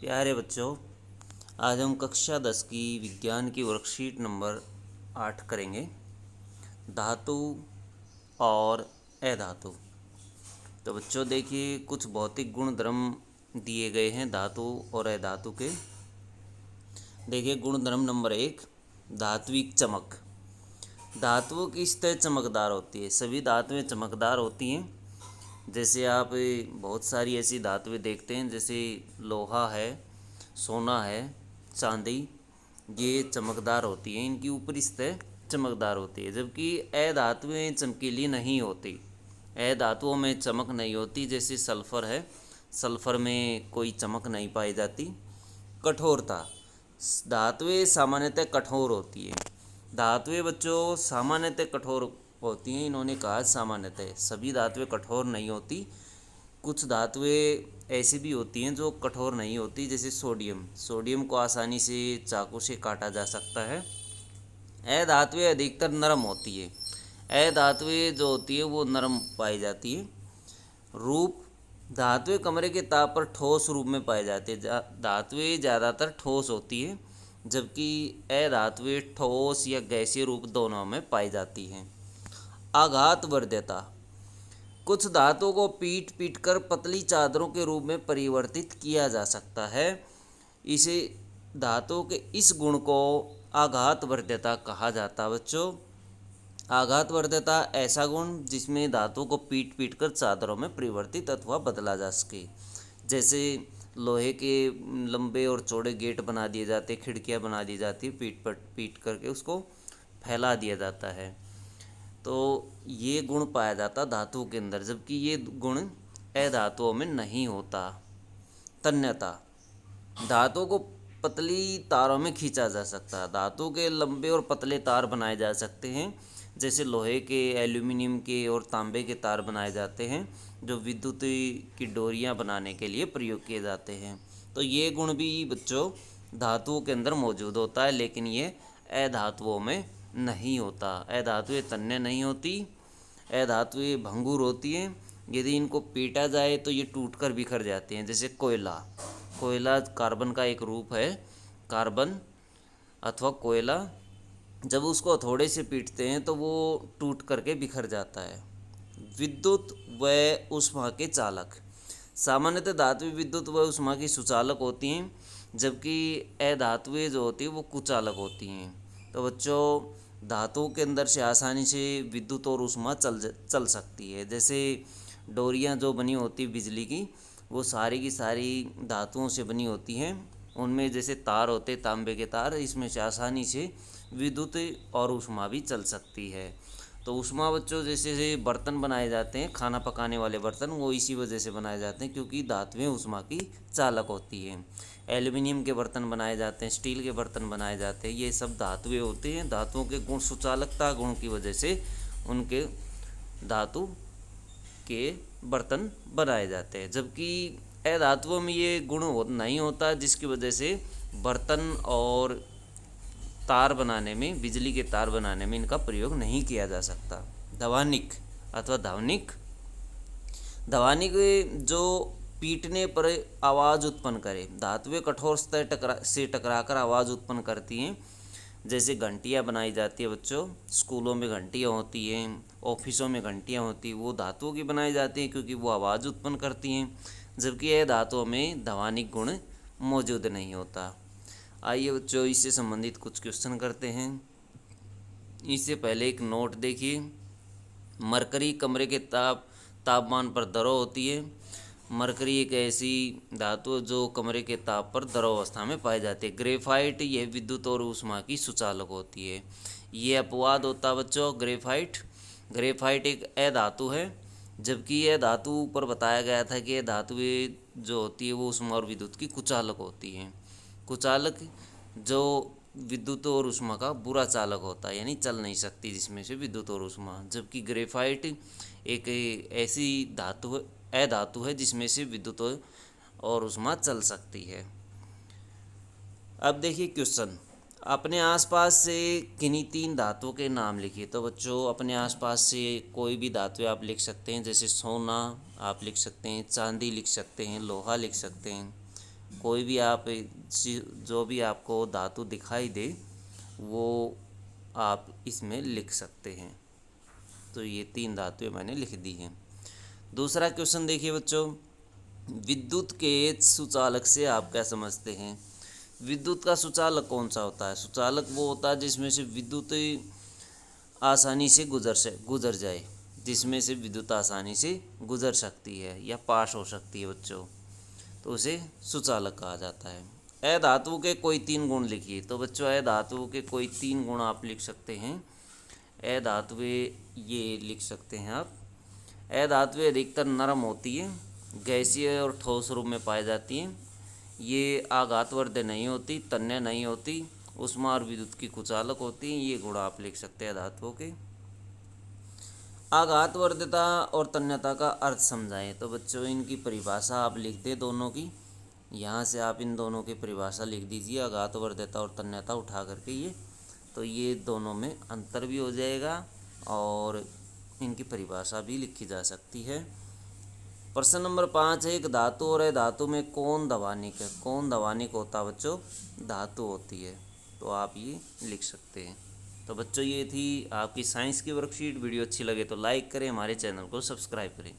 प्यारे बच्चों, आज हम कक्षा 10 की विज्ञान की वर्कशीट नंबर 8 करेंगे। धातु और अधातु। तो बच्चों देखिए, कुछ भौतिक गुण धर्म दिए गए हैं धातु और अधातु के। देखिए गुण धर्म नंबर 1, धात्विक चमक। धातुओं की सतह चमकदार होती है। सभी धातुएं चमकदार होती हैं। जैसे आप बहुत सारी ऐसी धातुएं देखते हैं, जैसे लोहा है, सोना है, चांदी, ये चमकदार होती हैं। इनकी ऊपरी सतह चमकदार होती है, जबकि अधातुएं चमकीली नहीं होती। अधातुओं में चमक नहीं होती। जैसे सल्फ़र है, सल्फ़र में कोई चमक नहीं पाई जाती। कठोरता। धातुएं सामान्यतः कठोर होती है। धातुएं बच्चों सामान्यतः कठोर होती हैं। इन्होंने कहा सामान्यतः, सभी धातुएं कठोर नहीं होती। कुछ धातुएं ऐसी भी होती हैं जो कठोर नहीं होती, जैसे सोडियम। सोडियम को आसानी से चाकू से काटा जा सकता है। अधातुएं अधिकतर नरम होती है। अधातुएं जो होती है वो नरम पाई जाती है। रूप। धातुएं कमरे के ताप पर ठोस रूप में पाई जाती है। धातुएं ज़्यादातर ठोस होती है, जबकि अधातुएं ठोस या गैसीय रूप दोनों में पाई जाती हैं। आघात वर्ध्यता। कुछ धातुओं को पीट पीट कर पतली चादरों के रूप में परिवर्तित किया जा सकता है। इसे धातुओं के इस गुण को आघात वर्ध्यता कहा जाता है बच्चों। आघात वर्ध्यता ऐसा गुण जिसमें धातुओं को पीट पीट कर चादरों में परिवर्तित अथवा बदला जा सके। जैसे लोहे के लंबे और चौड़े गेट बना दिए जाते, खिड़कियां बना दी जाती, पीट करके उसको फैला दिया जाता है। तो ये गुण पाया जाता धातुओं के अंदर, जबकि ये गुण अधातुओं में नहीं होता। तन्यता। धातुओं को पतली तारों में खींचा जा सकता है। धातु के लंबे और पतले तार बनाए जा सकते हैं। जैसे लोहे के, एल्यूमिनियम के और तांबे के तार बनाए जाते हैं, जो विद्युत की डोरियां बनाने के लिए प्रयोग किए जाते हैं। तो ये गुण भी बच्चों धातुओं के अंदर मौजूद होता है, लेकिन ये अधातुओं में नहीं होता। अधातुएं तन्य नहीं होती। अधातुएं भंगुर होती हैं। यदि इनको पीटा जाए तो ये टूटकर बिखर जाते हैं। जैसे कोयला। कोयला कार्बन का एक रूप है। कार्बन अथवा कोयला, जब उसको हथौड़े से पीटते हैं तो वो टूट करके बिखर जाता है। विद्युत व ऊष्मा के चालक। सामान्यतः धातुएं विद्युत व ऊष्मा की सुचालक होती हैं, जबकि अधातुएं जो होती हैं वो कुचालक होती हैं। तो बच्चों, धातुओं के अंदर से आसानी से विद्युत और ऊष्मा चल सकती है। जैसे डोरियां जो बनी होती है बिजली की, वो सारी की सारी धातुओं से बनी होती हैं। उनमें जैसे तार होते, तांबे के तार, इसमें से आसानी से विद्युत और ऊष्मा भी चल सकती है। तो ऊष्मा बच्चों, जैसे बर्तन बनाए जाते हैं, खाना पकाने वाले बर्तन, वो इसी वजह से बनाए जाते हैं क्योंकि धातुएं ऊष्मा की चालक होती हैं। एल्यूमिनियम के बर्तन बनाए जाते हैं, स्टील के बर्तन बनाए जाते हैं, ये सब धातुएं होते हैं। धातुओं के गुण, सुचालकता गुण की वजह से उनके धातु के बर्तन बनाए जाते हैं, जबकि अधातुओं में ये गुण नहीं होता, जिसकी वजह से बर्तन और तार बनाने में, बिजली के तार बनाने में इनका प्रयोग नहीं किया जा सकता। धावनिक अथवा धावनिक। धावनिक जो पीटने पर आवाज़ उत्पन्न करे। धातुएं कठोर सतह से टकराकर आवाज़ उत्पन्न करती हैं। जैसे घंटियाँ बनाई जाती है बच्चों, स्कूलों में घंटियाँ होती हैं, ऑफिसों में घंटियाँ होती हैं, वो धातुओं की बनाई जाती हैं क्योंकि वो आवाज़ उत्पन्न करती हैं, जबकि यह धातुओं में धावनिक गुण मौजूद नहीं होता। आइए बच्चों, इससे संबंधित कुछ क्वेश्चन करते हैं। इससे पहले एक नोट देखिए। मरकरी कमरे के तापमान पर द्रव होती है। मरकरी एक ऐसी धातु जो कमरे के ताप पर द्रव अवस्था में पाई जाती है। ग्रेफाइट, यह विद्युत और ऊष्मा की सुचालक होती है। ये अपवाद होता है बच्चों, ग्रेफाइट। ग्रेफाइट एक अधातु है, जबकि यह धातु पर बताया गया था कि यह धातुएं जो होती है वो ऊष्मा और विद्युत की कुचालक होती हैं। कुचालक जो विद्युत और ऊष्मा का बुरा चालक होता है, यानी चल नहीं सकती जिसमें से विद्युत और ऊष्मा, जबकि ग्रेफाइट एक ऐसी धातु अधातु है जिसमें से विद्युत और ऊष्मा चल सकती है। अब देखिए क्वेश्चन, अपने आसपास से किन्हीं 3 धातुओं के नाम लिखिए। तो बच्चों, अपने आसपास से कोई भी धातु आप लिख सकते हैं। जैसे सोना आप लिख सकते हैं, चांदी लिख सकते हैं, लोहा लिख सकते हैं, कोई भी आप जो भी आपको धातु दिखाई दे वो आप इसमें लिख सकते हैं। तो ये 3 धातुएं मैंने लिख दी हैं। दूसरा क्वेश्चन देखिए बच्चों, विद्युत के सुचालक से आप क्या समझते हैं? विद्युत का सुचालक कौन सा होता है? सुचालक वो होता है जिसमें से विद्युत आसानी से गुजर जाए, जिसमें से विद्युत आसानी से गुजर सकती है या पास हो सकती है बच्चों, तो उसे सुचालक कहा जाता है। अधातु के कोई 3 गुण लिखिए। तो बच्चों अधातु के कोई 3 गुण आप लिख सकते हैं। अधातुएं ये लिख सकते हैं आप। अधातुएं अधिकतर नरम होती है, गैसीय और ठोस रूप में पाई जाती हैं। ये आघातवर्ध नहीं होती, तन्य नहीं होती, ऊष्मा और विद्युत की कुचालक होती हैं। ये गुण आप लिख सकते हैं धातुओं के। आघातवर्धता और तन्यता का अर्थ समझाएं। तो बच्चों इनकी परिभाषा आप लिख दें दोनों की। यहाँ से आप इन दोनों की परिभाषा लिख दीजिए, आघातवर्धता और तन्यता उठा करके ये, तो ये दोनों में अंतर भी हो जाएगा और इनकी परिभाषा भी लिखी जा सकती है। प्रश्न नंबर 5 है, एक धातु और अधातु में कौन दवानिक है? कौन दवानिक होता है बच्चों? धातु होती है। तो आप ये लिख सकते हैं। तो बच्चों ये थी आपकी साइंस की वर्कशीट। वीडियो अच्छी लगे तो लाइक करें, हमारे चैनल को सब्सक्राइब करें।